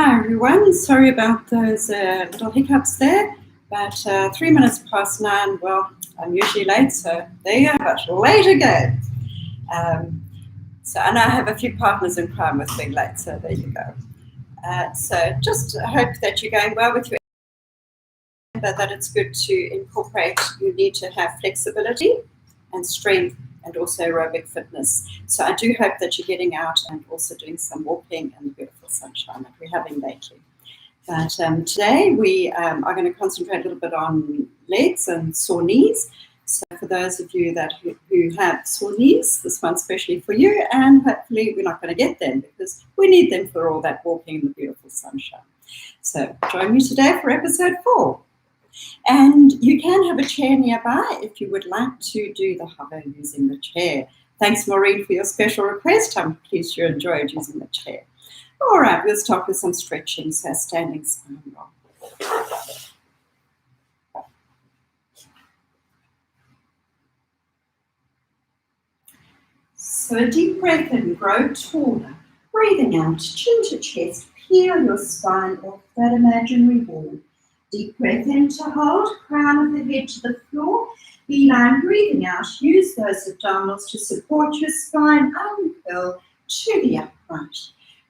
Hi everyone, sorry about those little hiccups there, but 3 minutes past 9, well, I'm usually late, so there you have it, way to go. And I have a few partners in crime with being late, so there you go. So just hope that you're going well with your but that it's good to incorporate. You need to have flexibility and strength and also aerobic fitness. So I do hope that you're getting out and also doing some walking in the beautiful sunshine that we're having lately. But today we are going to concentrate a little bit on legs and sore knees. So for those of you that who have sore knees, this one's especially for you, and hopefully we're not going to get them because we need them for all that walking in the beautiful sunshine. So join me today for episode 4. And you can have a chair nearby if you would like to do the hover using the chair. Thanks, Maureen, for your special request. I'm pleased you enjoyed using the chair. All right, we'll start with some stretching, so standing spine roll. So a deep breath in, grow taller. Breathing out, chin to chest, peel your spine off that imaginary wall. Deep breath in to hold, crown of the head to the floor. Beeline breathing out, use those abdominals to support your spine, uncurl to the upright.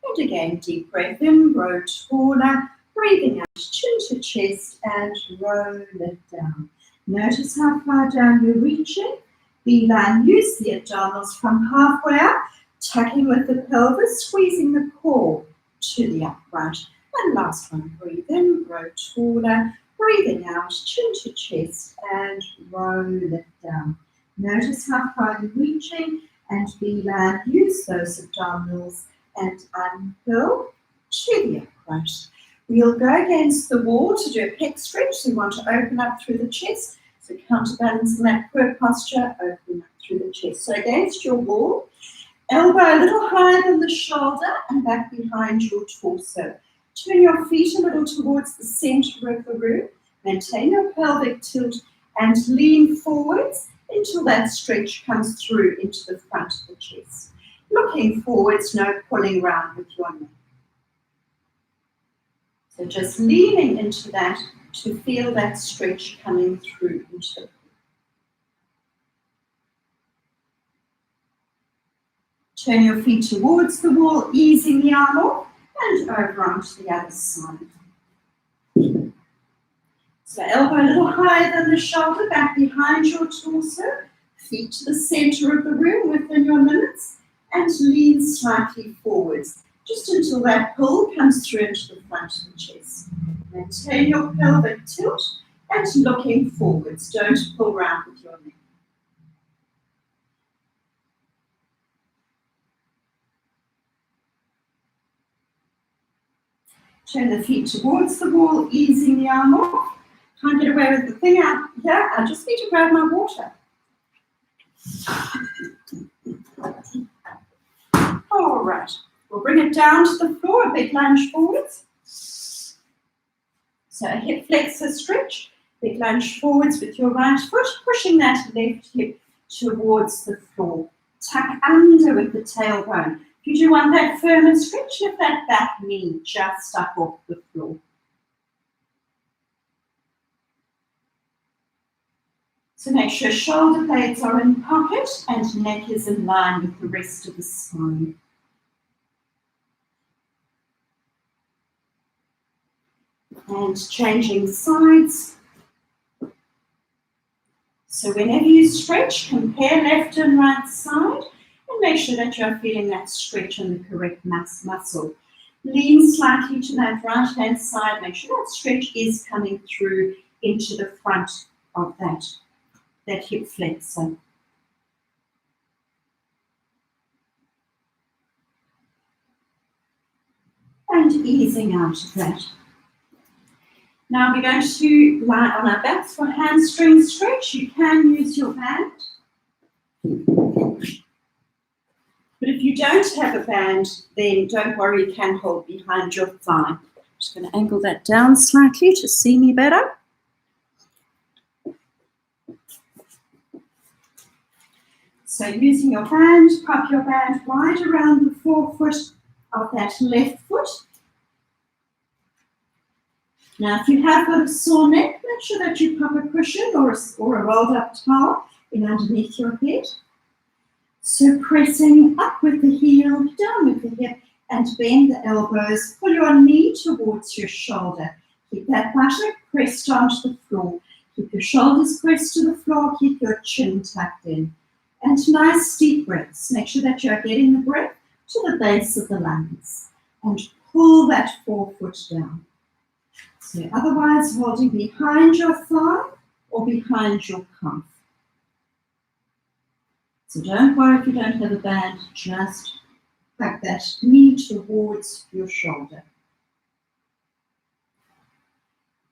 And again, deep breath in, grow taller. Breathing out, chin to chest and roll it down. Notice how far down you're reaching. Beeline, use the abdominals from halfway up, tucking with the pelvis, squeezing the core to the upright. And last one, breathe in, grow taller, breathing out, chin to chest and roll it down. Notice how far you're reaching and beeline, use those abdominals and uncurl to the upright. We'll go against the wall to do a pec stretch, so you want to open up through the chest. So counterbalance in that quirk posture, open up through the chest. So against your wall, elbow a little higher than the shoulder and back behind your torso. Turn your feet a little towards the center of the room. Maintain your pelvic tilt and lean forwards until that stretch comes through into the front of the chest. Looking forwards, no pulling round with your neck. So just leaning into that to feel that stretch coming through into the Turn your feet towards the wall, easing the arm off. And over onto the other side. So elbow a little higher than the shoulder, back behind your torso, feet to the center of the room within your limits, and lean slightly forwards, just until that pull comes through into the front of the chest. Maintain your pelvic tilt and looking forwards. Don't pull round with your neck. Turn the feet towards the wall, easing the arm off. Can't get away with the thing out here. I just need to grab my water. All right. We'll bring it down to the floor, a big lunge forwards. So a hip flexor stretch, big lunge forwards with your right foot, pushing that left hip towards the floor. Tuck under with the tailbone. If you do want that firm and stretch, lift that back knee just up off the floor. So make sure shoulder blades are in pocket and neck is in line with the rest of the spine. And changing sides. So whenever you stretch, compare left and right side. And make sure that you're feeling that stretch in the correct muscle. Lean slightly to that right hand side. Make sure that stretch is coming through into the front of that hip flexor. And easing out of that. Now we're going to lie on our backs for hamstring stretch. You can use your band. But if you don't have a band, then don't worry, you can hold behind your thigh. I'm just going to angle that down slightly to see me better. So using your band, pop your band wide around the forefoot of that left foot. Now, if you have got a sore neck, make sure that you pop a cushion or a rolled up towel in underneath your head. So pressing up with the heel, down with the hip, and bend the elbows. Pull your knee towards your shoulder. Keep that buttock pressed onto the floor. Keep your shoulders pressed to the floor. Keep your chin tucked in. And nice deep breaths. Make sure that you are getting the breath to the base of the lungs. And pull that forefoot down. So otherwise holding behind your thigh or behind your calf. So don't worry if you don't have a band, just tuck that knee towards your shoulder.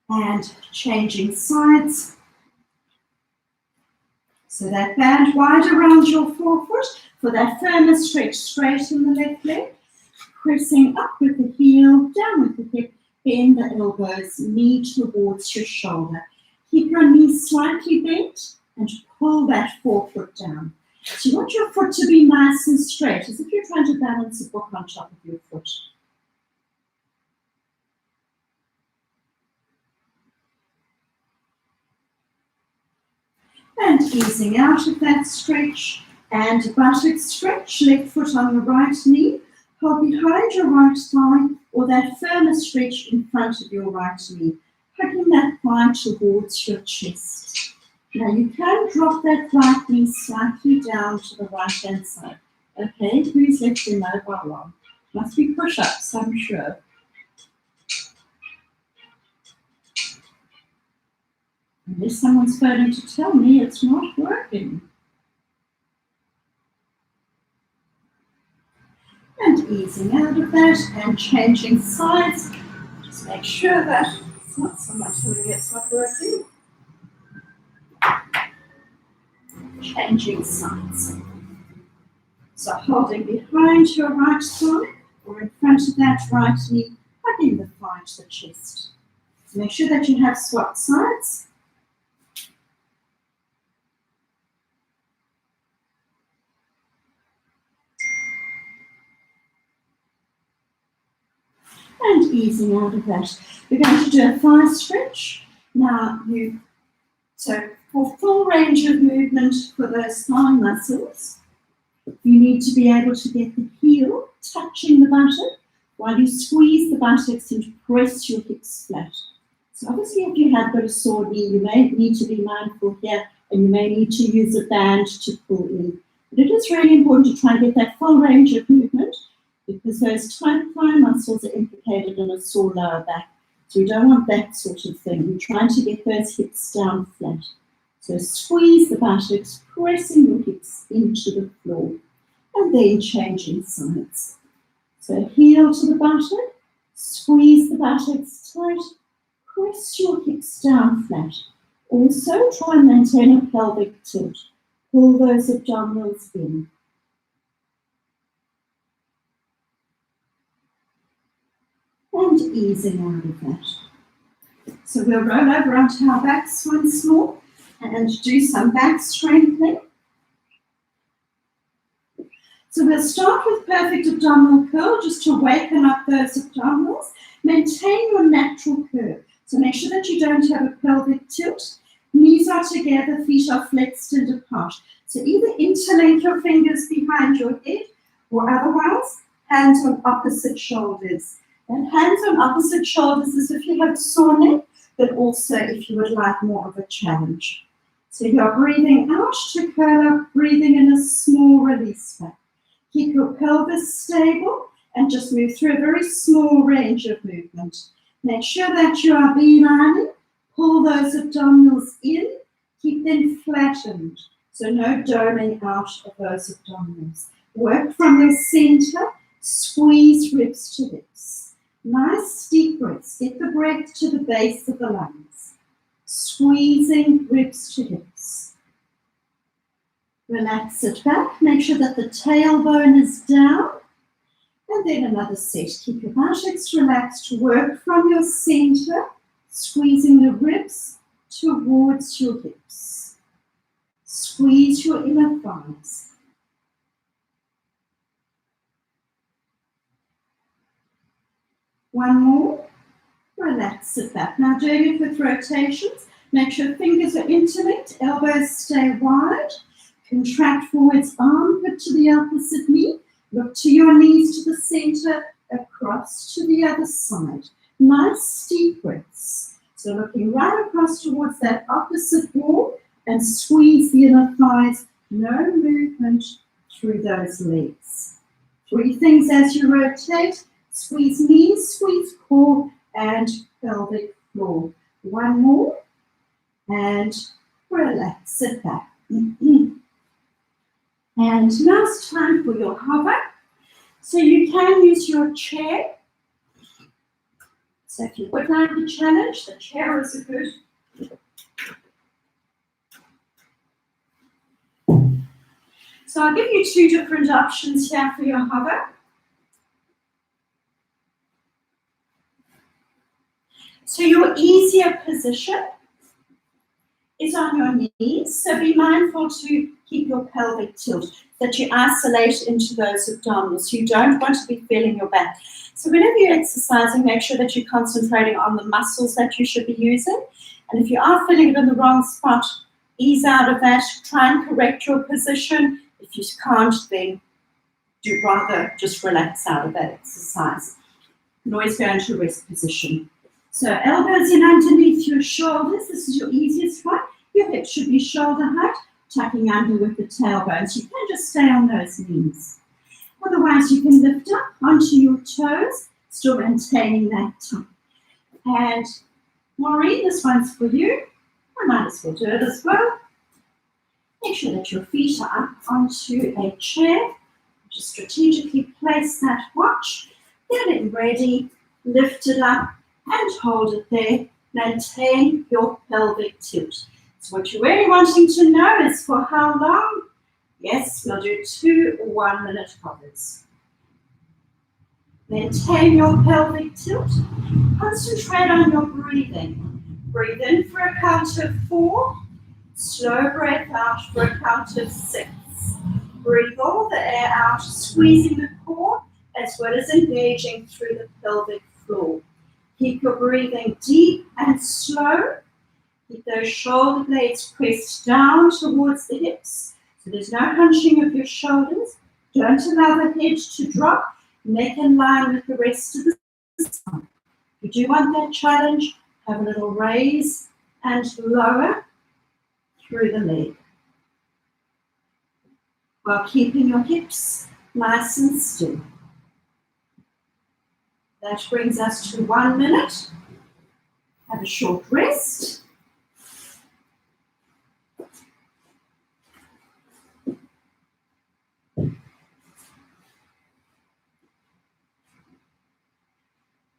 And changing sides. So that band wide around your forefoot for that firmer stretch straight in the left leg. Pressing up with the heel, down with the hip, bend the elbows, knee towards your shoulder. Keep your knees slightly bent and pull that forefoot down. So you want your foot to be nice and straight, as if you're trying to balance a book on top of your foot. And easing out of that stretch, and buttock stretch, left foot on the right knee, hold behind your right thigh, or that firmer stretch in front of your right knee, hugging that thigh towards your chest. Now you can drop that right knee slightly down to the right hand side. Okay, who's left their mobile on? Must be push-ups, I'm sure. Unless someone's phoning to tell me it's not working. And easing out of that and changing sides. Just make sure that it's not someone telling me it's not working. Changing sides. So holding behind your right thigh or in front of that right knee, hugging the thigh to the chest. So make sure that you have swapped sides. And easing out of that. We're going to do a thigh stretch. Now so for full range of movement for those thigh muscles, you need to be able to get the heel touching the buttock while you squeeze the buttocks and press your hips flat. So obviously if you have got a sore knee, you may need to be mindful here and you may need to use a band to pull in. But it is really important to try and get that full range of movement because those tight thigh muscles are implicated in a sore lower back. So we don't want that sort of thing. We're trying to get those hips down flat. So squeeze the buttocks, pressing your hips into the floor, and then changing sides. So heel to the buttock, squeeze the buttocks tight, press your hips down flat. Also try and maintain a pelvic tilt. Pull those abdominals in. And easing out of that. So we'll roll over onto our backs once more and do some back strengthening. So we'll start with perfect abdominal curl just to waken up those abdominals. Maintain your natural curve. So make sure that you don't have a pelvic tilt. Knees are together, feet are flexed and apart. So either interlink your fingers behind your head or otherwise hands on opposite shoulders. And hands on opposite shoulders is if you have a sore neck, but also if you would like more of a challenge. So you're breathing out to curl up, breathing in a small release back. Keep your pelvis stable and just move through a very small range of movement. Make sure that you are beelining. Pull those abdominals in. Keep them flattened. So no doming out of those abdominals. Work from your center. Squeeze ribs to hips. Nice deep breaths. Get the breath to the base of the lungs. Squeezing ribs to hips. Relax it back. Make sure that the tailbone is down. And then another set. Keep your buttocks relaxed. Work from your center. Squeezing the ribs towards your hips. Squeeze your inner thighs. One more. Relax. relax it back. Now doing it with rotations, make sure fingers are interlinked, elbows stay wide, contract forwards, armpit to the opposite knee, look to your knees to the center, across to the other side. Nice deep breaths. So looking right across towards that opposite wall and squeeze the inner thighs. No movement through those legs. 3 things as you rotate. Squeeze knees, squeeze core and pelvic floor. 1 more and relax it back. And now it's time for your hover. So you can use your chair. So if you would like a challenge, the chair is a good. So I'll give you 2 different options here for your hover. So your easier position is on your knees. So be mindful to keep your pelvic tilt, that you isolate into those abdominals. You don't want to be feeling your back. So whenever you're exercising, make sure that you're concentrating on the muscles that you should be using. And if you are feeling it in the wrong spot, ease out of that. Try and correct your position. If you can't, then do rather just relax out of that exercise. You can always go into a rest position. So elbows in underneath your shoulders. This is your easiest one. Your hips should be shoulder height, tucking under with the tailbones. You can just stay on those knees. Otherwise, you can lift up onto your toes, still maintaining that tuck. And Maureen, this one's for you. I might as well do it as well. Make sure that your feet are up onto a chair. Just strategically place that watch. Get it ready, lift it up and hold it there. Maintain your pelvic tilt. So what you're really wanting to know is for how long? Yes, we'll do 2 1-minute hovers. Maintain your pelvic tilt. Concentrate on your breathing. Breathe in for a count of 4. Slow breath out for a count of 6. Breathe all the air out, squeezing the core as well as engaging through the pelvic floor. Keep your breathing deep and slow. Keep those shoulder blades pressed down towards the hips. So there's no hunching of your shoulders. Don't allow the head to drop. Neck in line with the rest of the spine. If you do want that challenge, have a little raise and lower through the leg, while keeping your hips nice and still. That brings us to 1 minute. Have a short rest.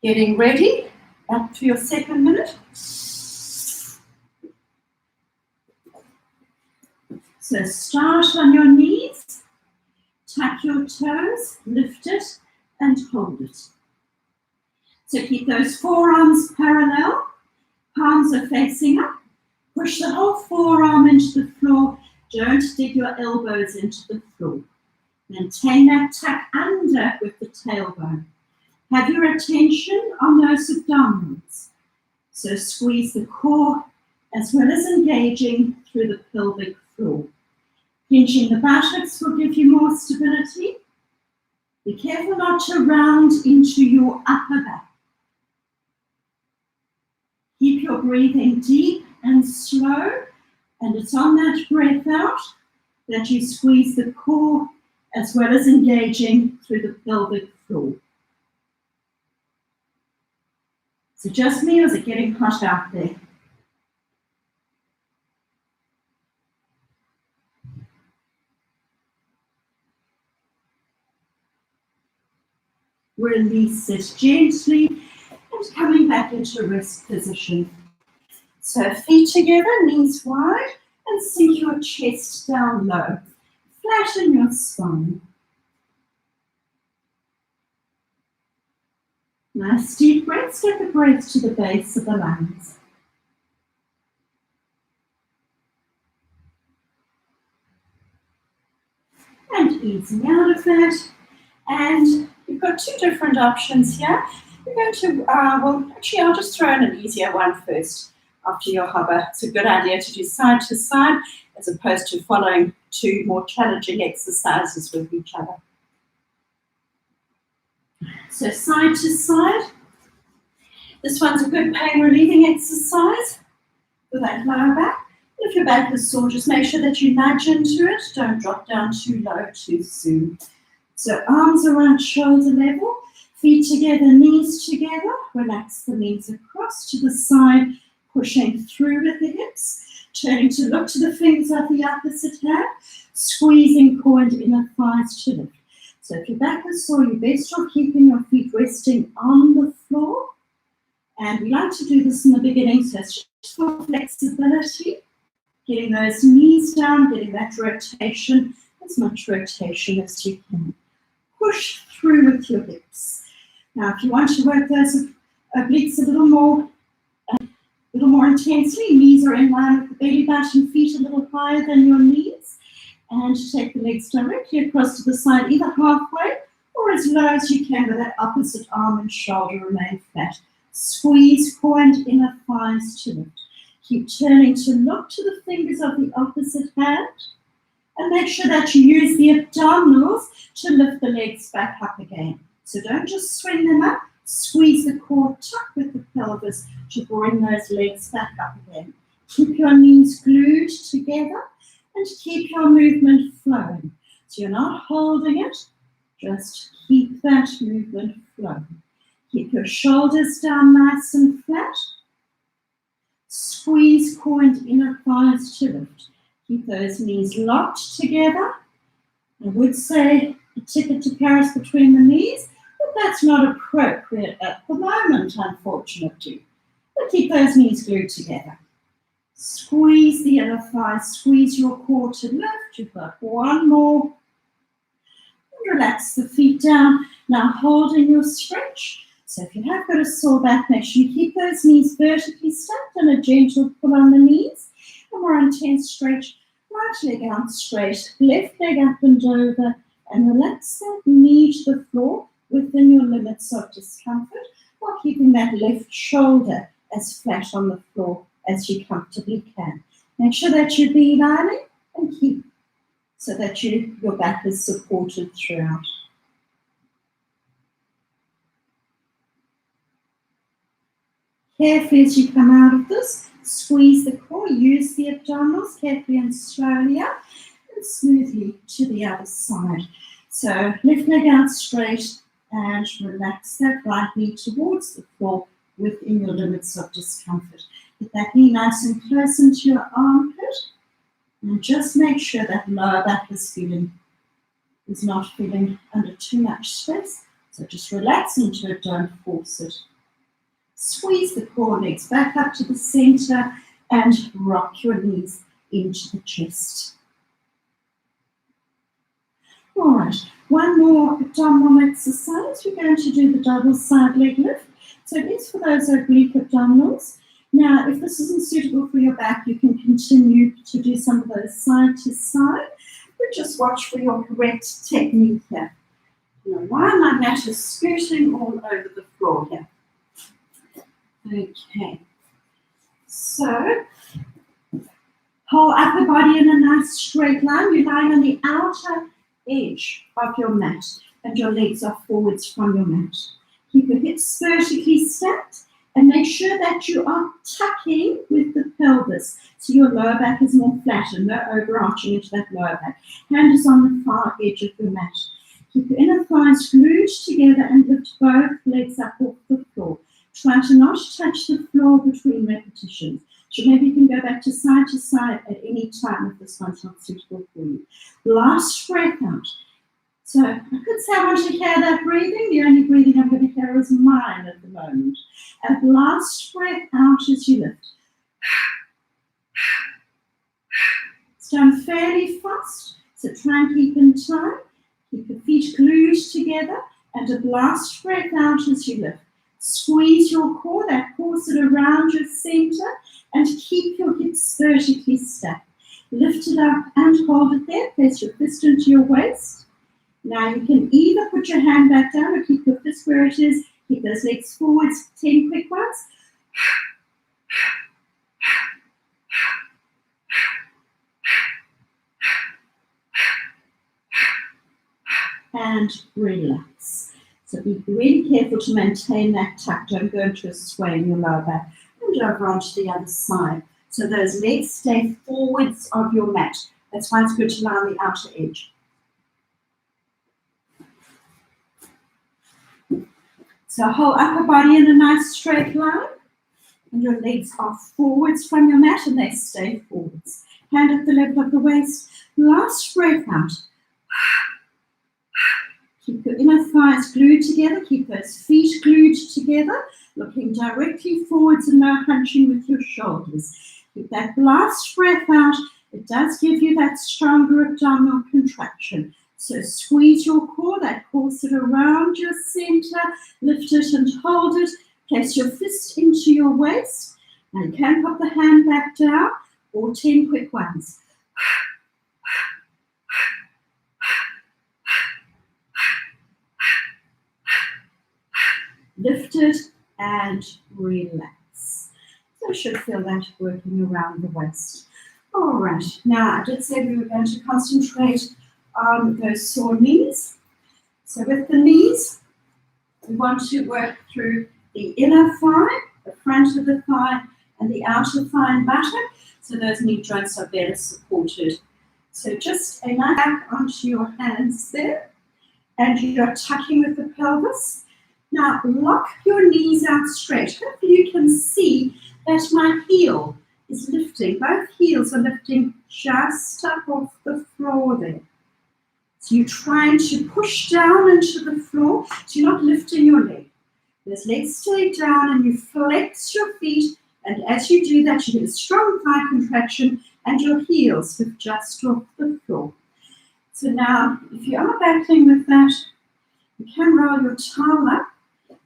Getting ready, back to your 2nd minute. So start on your knees, tuck your toes, lift it and hold it. So keep those forearms parallel, palms are facing up. Push the whole forearm into the floor. Don't dig your elbows into the floor. Maintain that tuck under with the tailbone. Have your attention on those abdominals. So squeeze the core as well as engaging through the pelvic floor. Pinching the buttocks will give you more stability. Be careful not to round into your upper back. Keep your breathing deep and slow, and it's on that breath out that you squeeze the core as well as engaging through the pelvic floor. So just me, or is it getting hot out there? Release it gently and coming back into rest position. So feet together, knees wide, and sink your chest down low. Flatten your spine. Nice deep breaths. Get the breath to the base of the lungs. And easing out of that. And you've got 2 different options here. we're going to, well, actually, I'll just throw in an easier one first after your hover. It's a good idea to do side to side as opposed to following two more challenging exercises with each other. So side to side. This one's a good pain relieving exercise for that lower back. If your back is sore, just make sure that you nudge into it. Don't drop down too low too soon. So arms around shoulder level, feet together, knees together. Relax the knees across to the side, pushing through with the hips. Turning to look to the fingers of the opposite hand, squeezing core and inner thighs to lift. So if your back is sore, you're best off keeping your feet resting on the floor. And we like to do this in the beginning, so it's just for flexibility. Getting those knees down, getting that rotation, as much rotation as you can. Push through with your hips. Now, if you want to work those obliques a little more intensely, knees are in line with the belly button, feet a little higher than your knees. And take the legs directly across to the side, either halfway or as low as you can, with that opposite arm and shoulder remain flat. Squeeze core and inner thighs to lift. Keep turning to look to the fingers of the opposite hand. And make sure that you use the abdominals to lift the legs back up again. So don't just swing them up. Squeeze the core, tuck with the pelvis to bring those legs back up again. Keep your knees glued together and keep your movement flowing. So you're not holding it, just keep that movement flowing. Keep your shoulders down nice and flat. Squeeze core and inner thighs to lift. Keep those knees locked together. I would say a ticket to Paris between the knees, but that's not appropriate at the moment, unfortunately. But keep those knees glued together. Squeeze the inner thighs, squeeze your core to lift. You've got one more. And relax the feet down. Now holding your stretch. So if you have got a sore back, make sure you keep those knees vertically stacked and a gentle pull on the knees. A more intense stretch. Right leg out straight, left leg up and over, and relax that knee to the floor within your limits of discomfort, while keeping that left shoulder as flat on the floor as you comfortably can. Make sure that you're beelining and keep so that your back is supported throughout. Carefully as you come out of this, squeeze the core, use the abdominals carefully and slowly up and smoothly to the other side. So left leg out straight and relax that right knee towards the floor within your limits of discomfort. Get that knee nice and close into your armpit and just make sure that lower back is not feeling under too much stress. So just relax into it, don't force it. Squeeze the core, legs back up to the center and rock your knees into the chest. All right, one more abdominal exercise. We're going to do the double side leg lift. So it's for those oblique abdominals. Now, if this isn't suitable for your back, you can continue to do some of those side to side, but just watch for your correct technique here. Now, while my mat is scooting all over the floor here. Okay, so whole upper body in a nice straight line. You're lying on the outer edge of your mat and your legs are forwards from your mat. Keep your hips vertically stacked and make sure that you are tucking with the pelvis so your lower back is more flat and no overarching into that lower back. Hand is on the far edge of your mat. Keep your inner thighs glued together and lift both legs up off the floor. Try to not touch the floor between repetitions. So maybe you can go back to side at any time if this one's not suitable for you. Last breath out. So I could say I want to hear that breathing. The only breathing I'm going to hear is mine at the moment. And last breath out as you lift. It's done fairly fast, so try and keep in time. Keep your feet glued together and a last breath out as you lift. Squeeze your core, that core sit around your center, and keep your hips vertically stacked. Lift it up and hold it there. Place your fist into your waist. Now you can either put your hand back down or keep your fist where it is. Keep those legs forwards, 10 quick ones. And relax. So be really careful to maintain that tuck. Don't go into a sway in your lower back. And over onto the other side. So those legs stay forwards of your mat. That's why it's good to lie on the outer edge. So whole upper body in a nice straight line. And your legs are forwards from your mat and they stay forwards. Hand at the level of the waist. Last breath out. Keep your inner thighs glued together. Keep those feet glued together. Looking directly forwards and now hunching with your shoulders. Keep that last breath out. It does give you that stronger abdominal contraction. So squeeze your core, that core sit around your center. Lift it and hold it. Place your fist into your waist. Now you can pop the hand back down or 10 quick ones. Lift it and relax. So I should feel that working around the waist. All right, now I did say we were going to concentrate on those sore knees. So with the knees, we want to work through the inner thigh, the front of the thigh, and the outer thigh and buttock. So those knee joints are better supported. So just a nice back onto your hands there, and you're tucking with the pelvis. Now lock your knees out straight. Hopefully you can see that my heel is lifting. Both heels are lifting just up off the floor there. So you're trying to push down into the floor, so you're not lifting your leg. Those legs stay down and you flex your feet, and as you do that you get a strong thigh contraction and your heels lift just off the floor. So now if you are battling with that, you can roll your towel up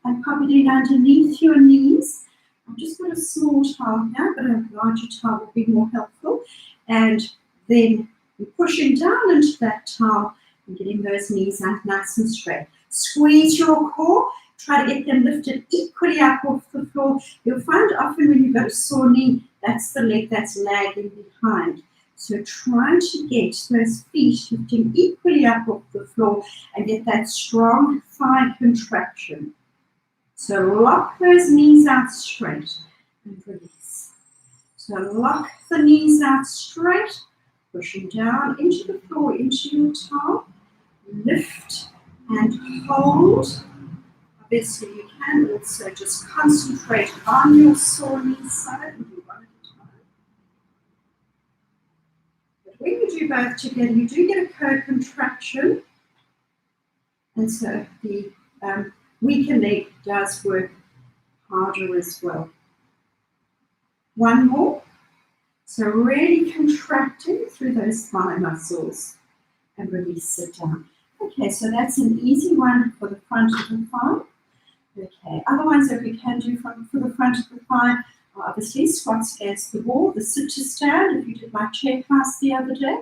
and pop it in underneath your knees. I've just got a small towel here, but a larger towel would be more helpful. And then you're pushing down into that towel and getting those knees out nice and straight. Squeeze your core. Try to get them lifted equally up off the floor. You'll find often when you've got a sore knee, that's the leg that's lagging behind. So try to get those feet lifting equally up off the floor and get that strong thigh contraction. So lock those knees out straight and release. So lock the knees out straight, pushing down into the floor, into your towel. Lift and hold. Obviously you can also just concentrate on your sore knee side and do one at a time. But when you do both together, you do get a co-contraction. And so the weaker leg does work harder as well. One more. So really contracting through those thigh muscles and release it down. Okay, so that's an easy one for the front of the thigh. Okay, other ones that we can do for the front of the thigh are obviously squats against the wall, the sit to stand, if you did my chair class the other day.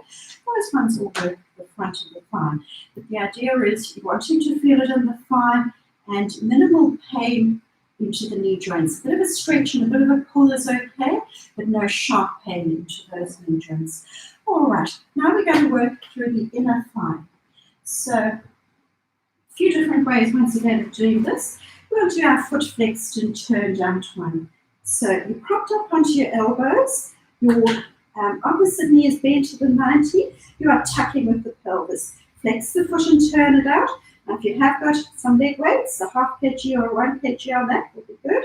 Those ones all work for the front of the thigh. But the idea is you want you to feel it in the thigh and minimal pain into the knee joints. A bit of a stretch and a bit of a pull is okay, but no sharp pain into those knee joints. All right, now we're going to work through the inner thigh. So a few different ways once again of doing this. We'll do our foot flexed and turned down one. So you're propped up onto your elbows, your opposite knee is bent to the 90, you are tucking with the pelvis. Flex the foot and turn it out. Now if you have got some leg weights, a half kg or 1 kg on that would be good.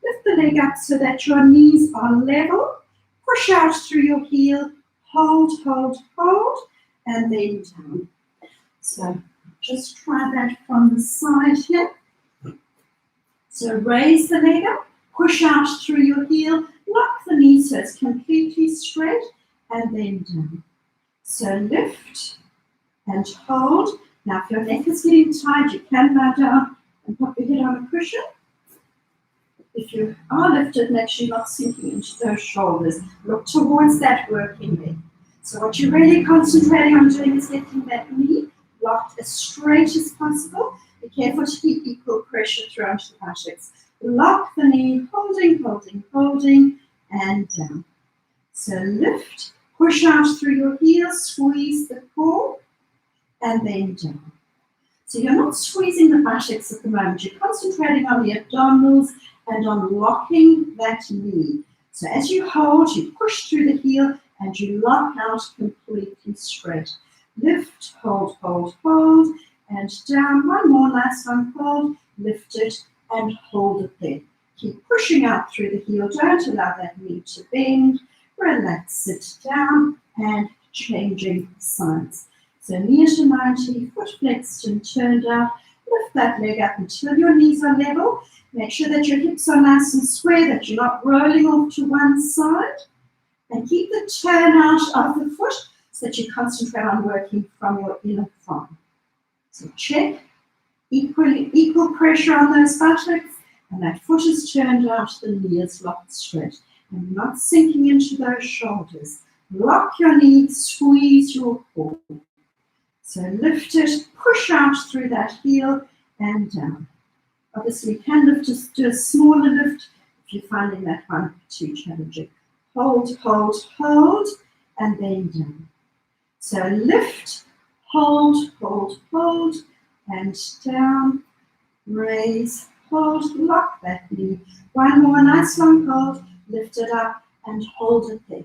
Lift the leg up so that your knees are level. Push out through your heel, hold, hold, hold, and then down. So just try that from the side here. So raise the leg up, push out through your heel, lock the knee so it's completely straight, and then down. So lift and hold. Now if your neck is getting tight, you can lie down and pop your head on a cushion. If you are lifted, make sure you're not sinking into those shoulders. Look towards that working leg. So what you're really concentrating on doing is getting that knee locked as straight as possible. Be careful to keep equal pressure throughout the buttocks. Lock the knee, holding, holding, holding, and down. So lift, push out through your heels, squeeze the core, and then down. So you're not squeezing the buttocks at the moment. You're concentrating on the abdominals and on locking that knee. So as you hold, you push through the heel and you lock out completely straight. Lift, hold, hold, hold, and down. One more, last one, hold, lift it, and hold it there. Keep pushing out through the heel. Don't allow that knee to bend. Relax it down and changing sides. So knee to 90, foot flexed and turned out. Lift that leg up until your knees are level. Make sure that your hips are nice and square, that you're not rolling off to one side. And keep the turn out of the foot so that you concentrate on working from your inner thigh. So check, equal pressure on those buttocks, and that foot is turned out, the knee is locked straight. And not sinking into those shoulders. Lock your knee, squeeze your core. So lift it, push out through that heel and down. Obviously you can do a smaller lift if you're finding that one too challenging. Hold, hold, hold, and then down. So lift, hold, hold, hold, and down. Raise, hold, lock that knee. One more nice long hold, lift it up and hold it there.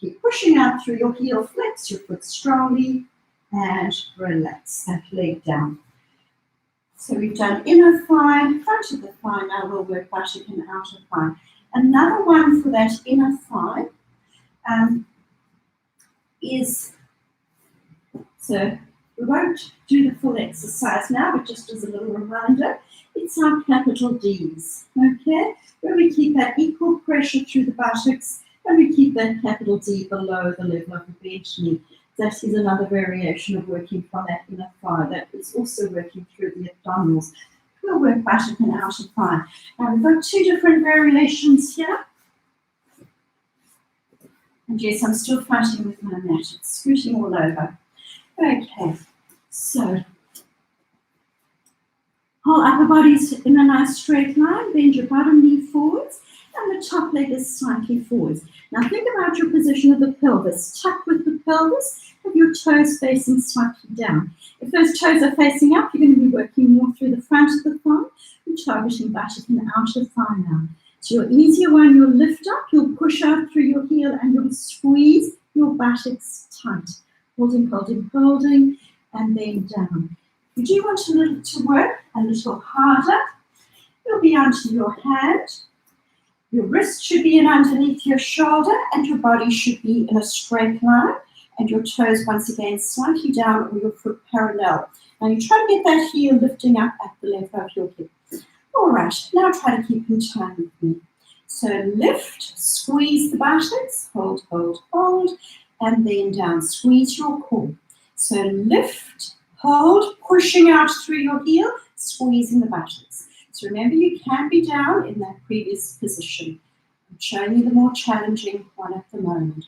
Keep pushing out through your heel, flex your foot strongly, and relax that leg down. So we've done inner thigh, front of the thigh, now we'll work buttock and outer thigh. Another one for that inner thigh is, so we won't do the full exercise now, but just as a little reminder, it's our capital D's, okay? Where we keep that equal pressure through the buttocks and we keep that capital D below the level of the bench knee. That is another variation of working from that inner thigh. That is also working through the abdominals. We'll work buttock and outer thigh. Now we've got two different variations here. And yes, I'm still fighting with my mat. It's scooting all over. Okay, so whole upper body's in a nice straight line. Bend your bottom knee forwards and the top leg is slightly forwards. Now think about your position of the pelvis. Tuck with the pelvis. Have your toes facing slightly down. If those toes are facing up, you're going to be working more through the front of the thigh. You're targeting buttock and outer thigh now. So your easier one, you'll lift up, you'll push out through your heel and you'll squeeze your buttocks tight. Holding, holding, holding, and then down. If you do want to work a little harder, you'll be onto your hand. Your wrist should be in underneath your shoulder and your body should be in a straight line. And your toes, once again, slightly down or your foot parallel. Now you try to get that heel lifting up at the level of your hip. All right, now try to keep in time with me. So lift, squeeze the buttocks, hold, hold, hold, and then down. Squeeze your core. So lift, hold, pushing out through your heel, squeezing the buttocks. So remember, you can be down in that previous position. I'm showing you the more challenging one at the moment.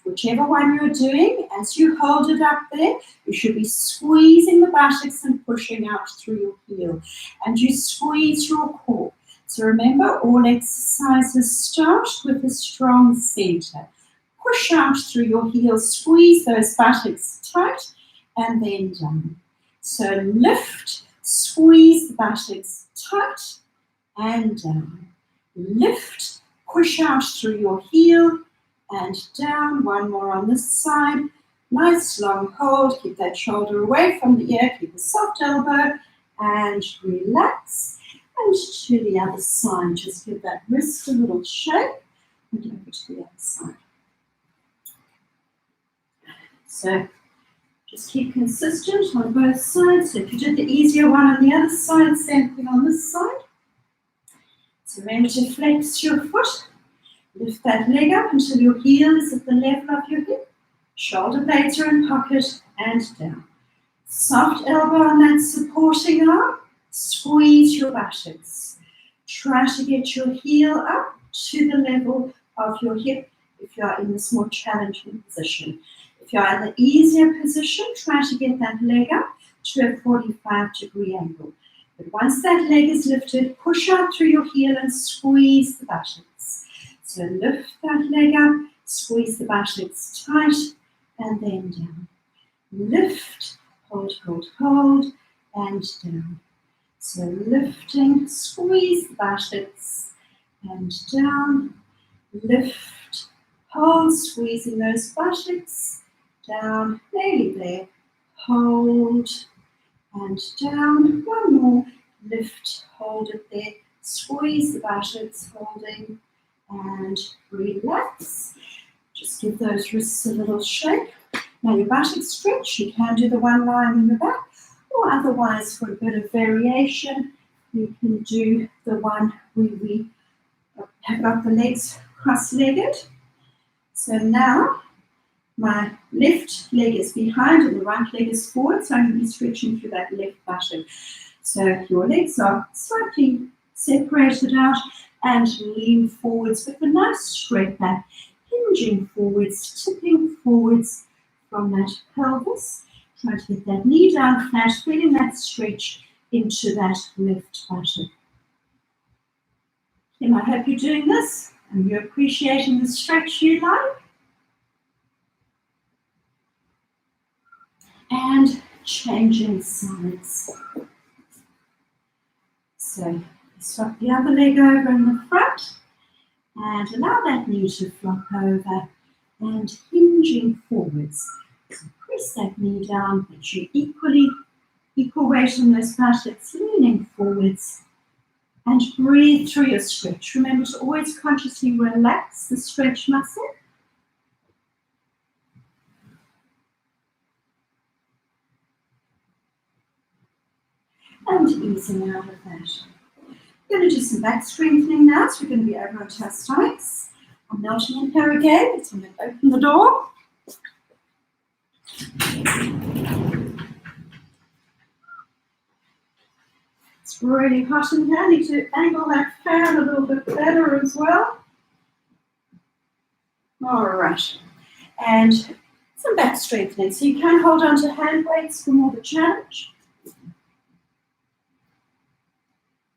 Whichever one you're doing, as you hold it up there, you should be squeezing the buttocks and pushing out through your heel. And you squeeze your core. So remember, all exercises start with a strong center. Push out through your heel, squeeze those buttocks tight, and then down. So lift, squeeze the buttocks tight, and down. Lift, push out through your heel, and down. One more on this side. Nice long hold. Keep that shoulder away from the ear. Keep a soft elbow and relax. And to the other side. Just give that wrist a little shake and over to the other side. So just keep consistent on both sides. So if you did the easier one on the other side, same thing on this side. So remember to flex your foot. Lift that leg up until your heel is at the level of your hip. Shoulder blades are in pocket and down. Soft elbow on that supporting arm. Squeeze your buttocks. Try to get your heel up to the level of your hip if you are in this more challenging position. If you are in the easier position, try to get that leg up to a 45-degree angle. But once that leg is lifted, push out through your heel and squeeze the buttocks. So lift that leg up, squeeze the buttocks tight, and then down. Lift, hold, hold, hold, and down. So lifting, squeeze the buttocks, and down. Lift, hold, squeezing those buttocks, down, nearly there. Hold, and down. One more. Lift, hold it there. Squeeze the buttocks, holding, and relax. Just give those wrists a little shake. Now your buttocks stretch. You can do the one lying in the back, or otherwise for a bit of variation, you can do the one where we have got the legs cross-legged. So now my left leg is behind and the right leg is forward, so I'm going to be stretching through that left buttock. So your legs are slightly separated out and lean forwards with a nice straight back, hinging forwards, tipping forwards from that pelvis. Try to get that knee down flat, feeling that stretch into that left buttock. Kim, I hope you're doing this and you're appreciating the stretch you like. And changing sides. So swap the other leg over in the front and allow that knee to flop over and hinging forwards. So press that knee down, but you equal weight on those buttocks, leaning forwards, and breathe through your stretch. Remember to always consciously relax the stretch muscle. And easing out of that. We're going to do some back strengthening now, so we're going to be over onto our stomachs. I'm melting in here again, so I'm going to open the door. It's really hot in here. I need to angle that fan a little bit better as well. All right. And some back strengthening. So you can hold on to hand weights for more of a challenge.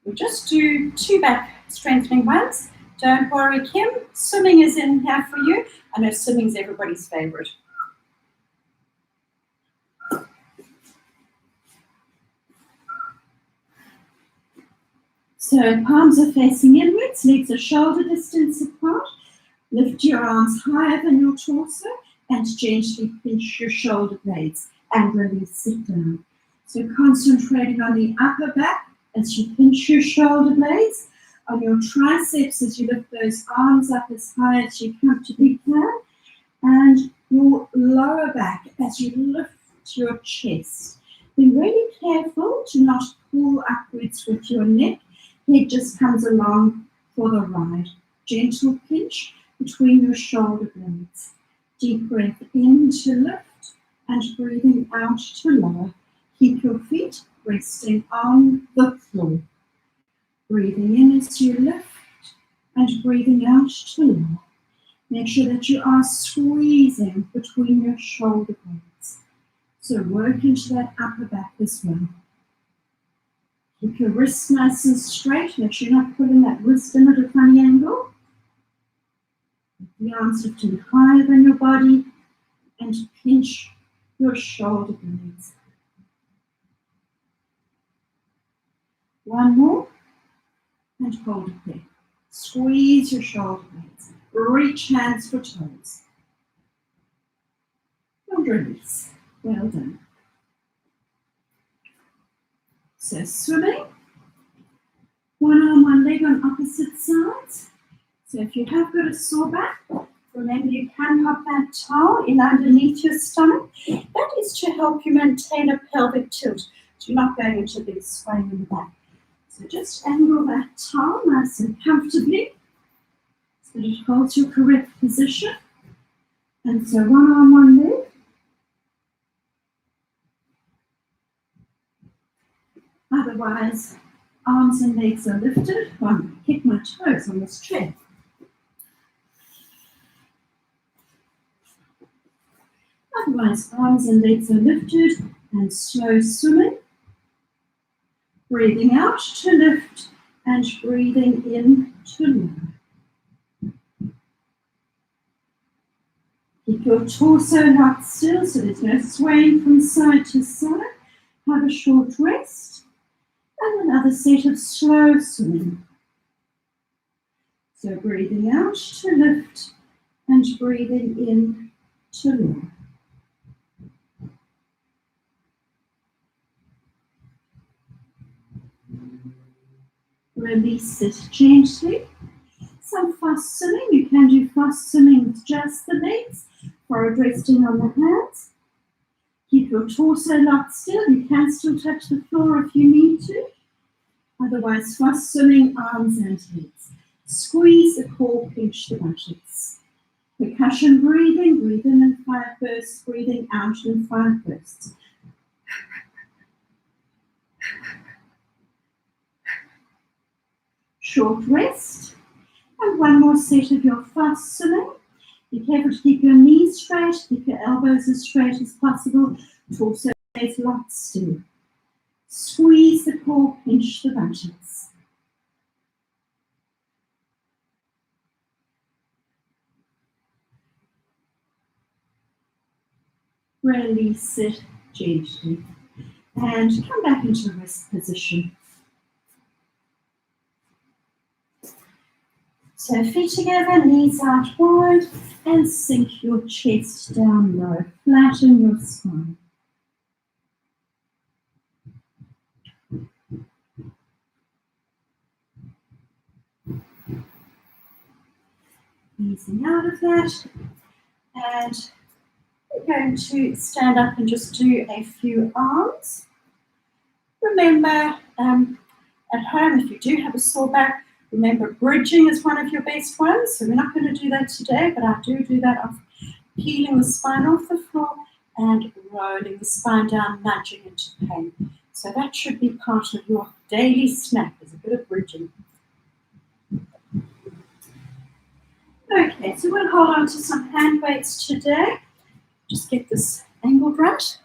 We'll just do 2 back strengthening ones. Don't worry, Kim. Swimming is in here for you. I know swimming's everybody's favorite. So palms are facing inwards, legs are shoulder distance apart. Lift your arms higher than your torso and gently pinch your shoulder blades and release it down. So concentrating on the upper back as you pinch your shoulder blades, on your triceps as you lift those arms up as high as you comfortably can, and your lower back as you lift your chest. Be really careful to not pull upwards with your neck. Head just comes along for the ride. Gentle pinch between your shoulder blades. Deep breath in to lift and breathing out to lower. Keep your feet resting on the floor. Breathing in as you lift and breathing out to lower. Make sure that you are squeezing between your shoulder blades. So work into that upper back as well. Keep your wrists nice and straight. Make sure you're not pulling that wrist in at a funny angle. The arms lifting higher than your body and pinch your shoulder blades. One more and hold it there. Squeeze your shoulder blades. Reach hands for toes. And release. Well done. So swimming. One arm, one leg on opposite sides. So if you have got a sore back, remember you can pop that towel in underneath your stomach. That is to help you maintain a pelvic tilt. So you're not going into a big swing in the back. So just angle that towel nice and comfortably so that it holds your correct position. And so one arm, one leg. Otherwise, arms and legs are lifted. One, hit my toes on this chair. Otherwise, arms and legs are lifted and slow swimming. Breathing out to lift and breathing in to lower. Keep your torso not still so there's no swaying from side to side. Have a short rest and another set of slow swimming. So breathing out to lift and breathing in to lower. Release it gently. Some fast swimming. You can do fast swimming with just the legs, forward resting on the hands. Keep your torso locked still. You can still touch the floor if you need to. Otherwise, fast swimming, arms and heads. Squeeze the core, pinch the buttocks. Percussion breathing, breathe in 5 bursts, breathing out in 5 bursts. Short rest, and one more set of your fast swimming. Be careful to keep your knees straight, keep your elbows as straight as possible, torso stays locked still. Squeeze the core, pinch the buttocks. Release it gently, and come back into rest position. So feet together, knees out wide, and sink your chest down low. Flatten your spine. Easing out of that. And we're going to stand up and just do a few arms. Remember, at home, if you do have a sore back, remember bridging is one of your best ones. So we're not going to do that today, but I do that of peeling the spine off the floor and rolling the spine down, nudging into pain. So that should be part of your daily snack, is a bit of bridging. Okay, so we'll hold on to some hand weights today. Just get this angled right.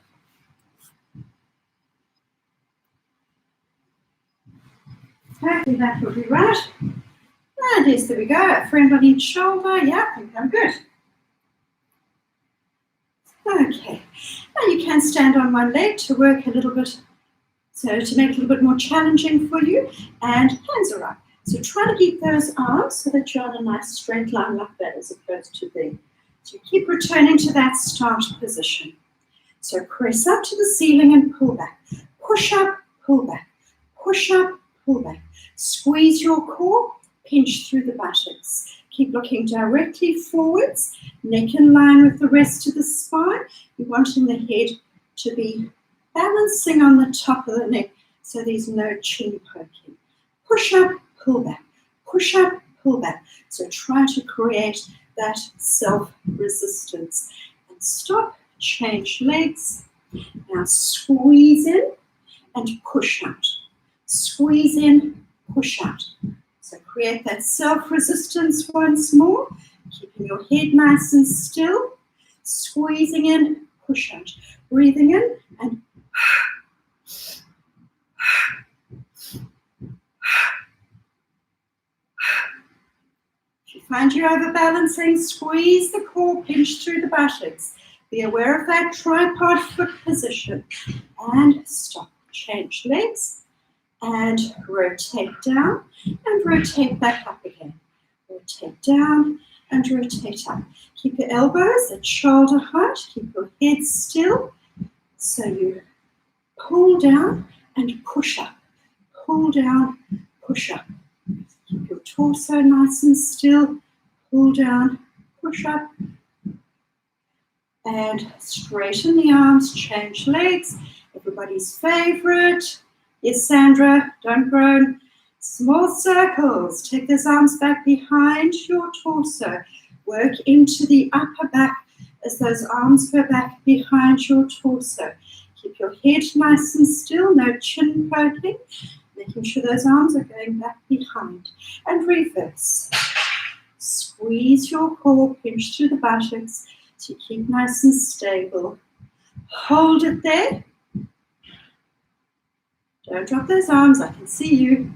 Hopefully that will be right. And yes, there we go. A friend on each shoulder. Yeah, I think I'm good. Okay, now you can stand on one leg to work a little bit, so to make it a little bit more challenging for you, and hands are up. So try to keep those arms so that you're on a nice straight line like that as opposed to there. So keep returning to that start position. So press up to the ceiling and pull back. Push up, pull back. Push up, pull back. Squeeze your core, pinch through the buttocks. Keep looking directly forwards, neck in line with the rest of the spine. You're wanting the head to be balancing on the top of the neck so there's no chin poking. Push up, pull back. Push up, pull back. So try to create that self-resistance. And stop, change legs. Now squeeze in and push out. Squeeze in, push out. So create that self-resistance once more, keeping your head nice and still, squeezing in, push out, breathing in, and if you find you're overbalancing, squeeze the core, pinch through the buttocks. Be aware of that tripod foot position, and stop, change legs, and rotate down, and rotate back up again. Rotate down, and rotate up. Keep your elbows at shoulder height, keep your head still, so you pull down and push up. Pull down, push up. Keep your torso nice and still, pull down, push up, and straighten the arms, change legs. Everybody's favorite. Yes, Sandra, don't groan. Small circles. Take those arms back behind your torso. Work into the upper back as those arms go back behind your torso. Keep your head nice and still, no chin poking. Making sure those arms are going back behind. And reverse. Squeeze your core, pinch through the buttocks to keep nice and stable. Hold it there. Don't drop those arms, I can see you.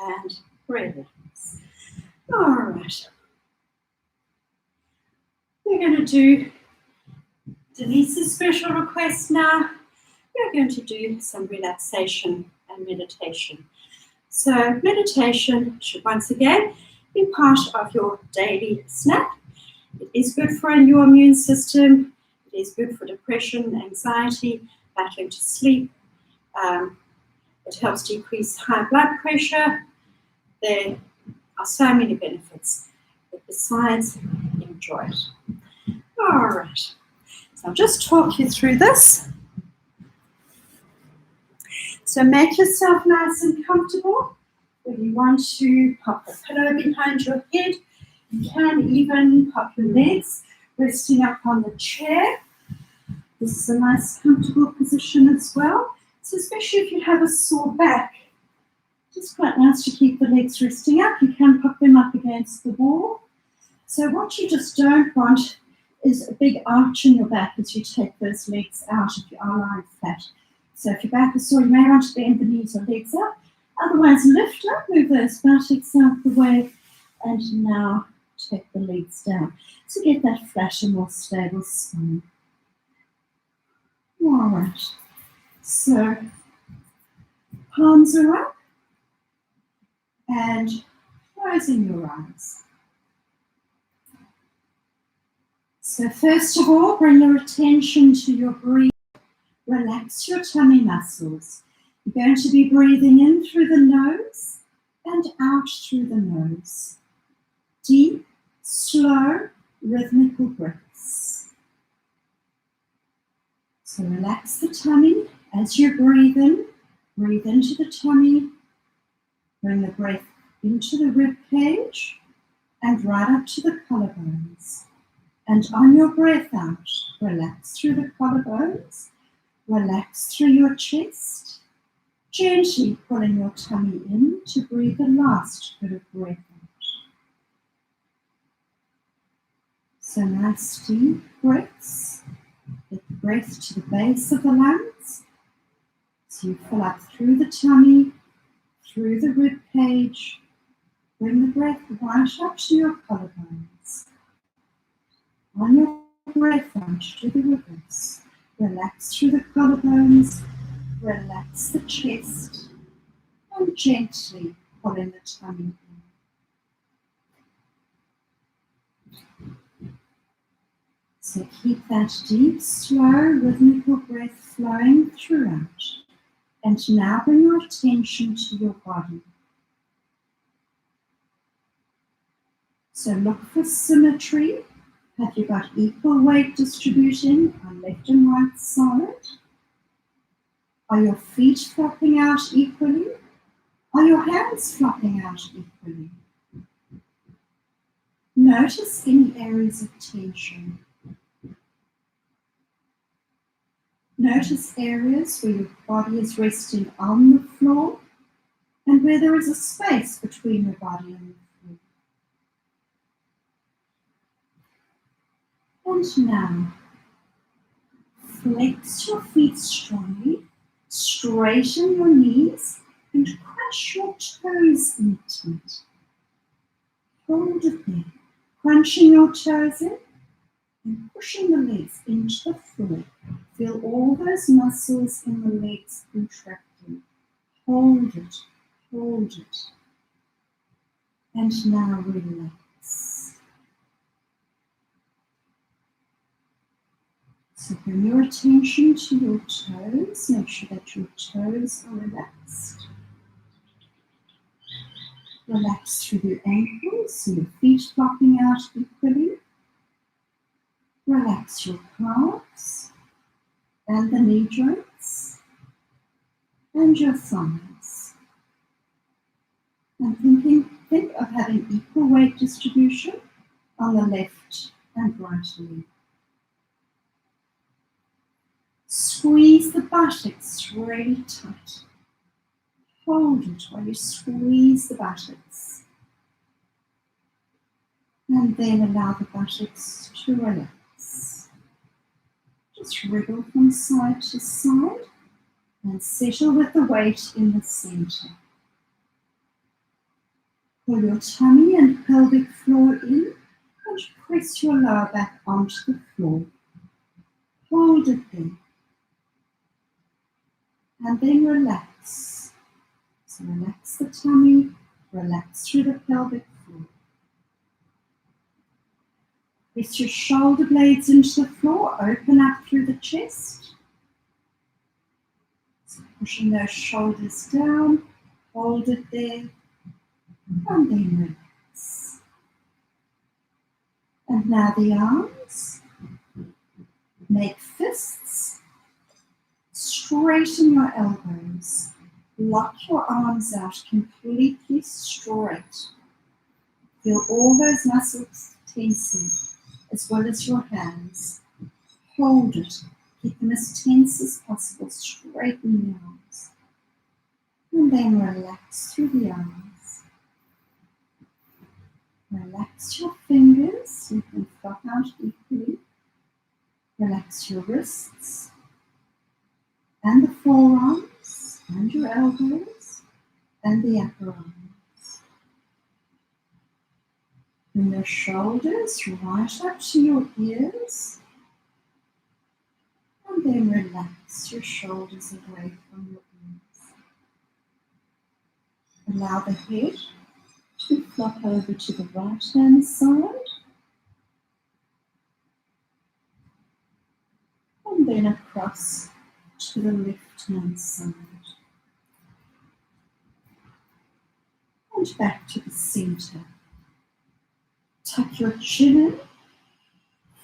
And release. All right. We're going to do Denise's special request now. We're going to do some relaxation and meditation. So meditation should once again be part of your daily snack. It is good for your immune system. It is good for depression, anxiety, battling to sleep. It helps decrease high blood pressure. There are so many benefits, but besides, enjoy it. All right, so I'll just talk you through this. So make yourself nice and comfortable. When you want to pop a pillow behind your head, you can even pop your legs resting up on the chair. This is a nice comfortable position as well. So especially if you have a sore back, it's quite nice to keep the legs resting up. You can pop them up against the wall. So what you just don't want is a big arch in your back as you take those legs out if you are lying flat. So if your back is sore, you may want to bend the knees or legs up. Otherwise, lift up, move those buttocks out the way, and now take the legs down to get that flat and more stable spine. All right, so palms are up and closing your eyes. So first of all, bring your attention to your breathing. Relax your tummy muscles. You're going to be breathing in through the nose and out through the nose. Deep, slow, rhythmical breaths. So relax the tummy as you breathe in. Breathe into the tummy. Bring the breath into the rib cage and right up to the collarbones. And on your breath out, relax through the collarbones. Relax through your chest. Gently pulling your tummy in to breathe the last bit of breath out. So nice deep breaths. Get the breath to the base of the lungs. So you fill up through the tummy, through the rib cage. Bring the breath right up to your collarbones. On your breath out to the ribs. Relax through the collarbones. Relax the chest and gently pull in the tummy in. So keep that deep, slow, rhythmical breath flowing throughout. And now bring your attention to your body. So look for symmetry. Have you got equal weight distribution on left and right side? Are your feet flopping out equally? Are your hands flopping out equally? Notice any areas of tension. Notice areas where your body is resting on the floor and where there is a space between your body and the floor. And now, flex your feet strongly, straighten your knees and crunch your toes into it. Hold it there, crunching your toes in and pushing the legs into the floor. Feel all those muscles in the legs contracting. Hold it, hold it. And now relax. So bring your attention to your toes. Make sure that your toes are relaxed. Relax through your ankles, so your feet flopping out equally. Relax your calves and the knee joints and your thighs. And think of having equal weight distribution on the left and right leg. Squeeze the buttocks really tight. Hold it while you squeeze the buttocks. And then allow the buttocks to relax. Just wriggle from side to side. And settle with the weight in the center. Pull your tummy and pelvic floor in and press your lower back onto the floor. Hold it there. And then relax. So relax the tummy, relax through the pelvic floor. Press your shoulder blades into the floor, open up through the chest. So pushing those shoulders down, hold it there, and then relax. And now the arms. Make fists. Straighten your elbows. Lock your arms out completely straight. Feel all those muscles tensing, as well as your hands. Hold it. Keep them as tense as possible. Straighten the arms. And then relax through the arms. Relax your fingers. You can flop out equally. Relax your wrists and the forearms and your elbows and the upper arms. Bring your shoulders right up to your ears. And then relax your shoulders away from your ears. Allow the head to flop over to the right-hand side. And then across to the left-hand side. And back to the center. Tuck your chin in.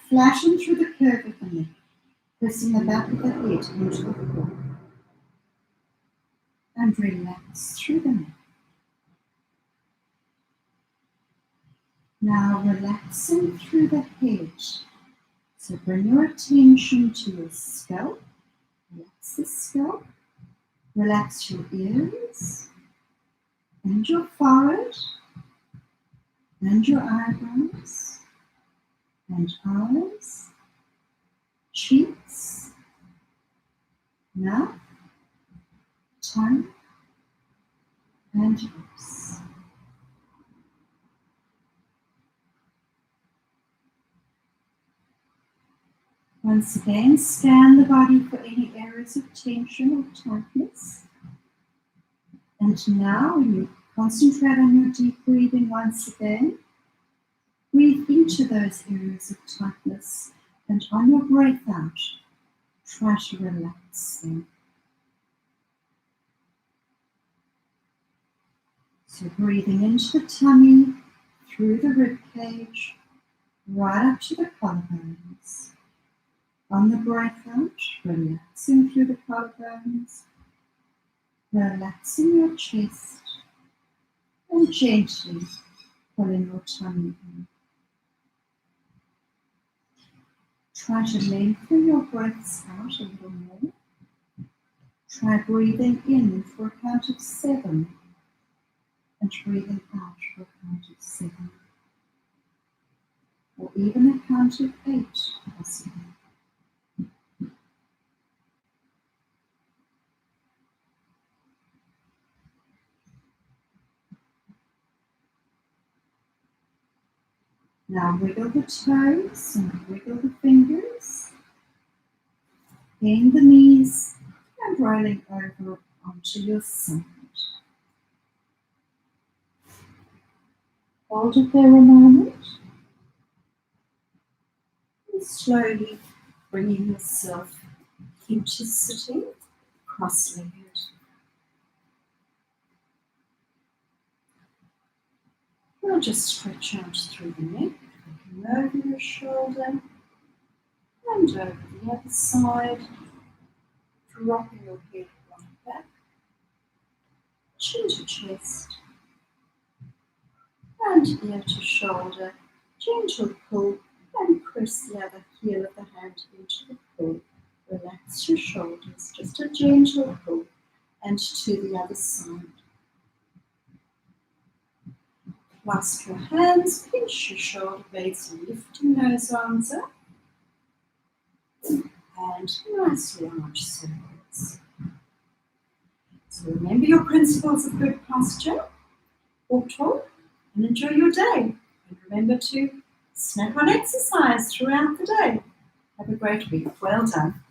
Flatten through the curve of the neck. Pressing the back of the head into the floor. And relax through the neck. Now relaxing through the head. So bring your attention to your scalp. Relax the scalp. Relax your ears. And your forehead. And your eyebrows. And eyes. Cheeks. Mouth. Tongue. And lips. Once again, scan the body for any areas of tension or tightness. And now, when you concentrate on your deep breathing once again, breathe into those areas of tightness, and on your breath out, try to relax them. So breathing into the tummy, through the rib cage, right up to the collarbones. On the breath out, relaxing through the collarbones, relaxing your chest, and gently pulling your tummy in. Try to lengthen your breaths out a little more. Try breathing in for a count of 7 and breathing out for a count of 7. Or even a count of 8 possible. Now wiggle the toes and wiggle the fingers. Bend the knees and rolling over onto your side. Hold it there a moment. And slowly bringing yourself into sitting cross-legged. We'll just stretch out through the neck, looking over your shoulder and over the other side, dropping your head right back, chin to chest, and ear to shoulder, gentle pull, and press the other heel of the hand into the pull. Relax your shoulders, just a gentle pull, and to the other side. Clasp your hands, pinch your shoulder blades, lifting those arms up, and nice large circles. So remember your principles of good posture, walk tall, and enjoy your day. And remember to snack on exercise throughout the day. Have a great week. Well done.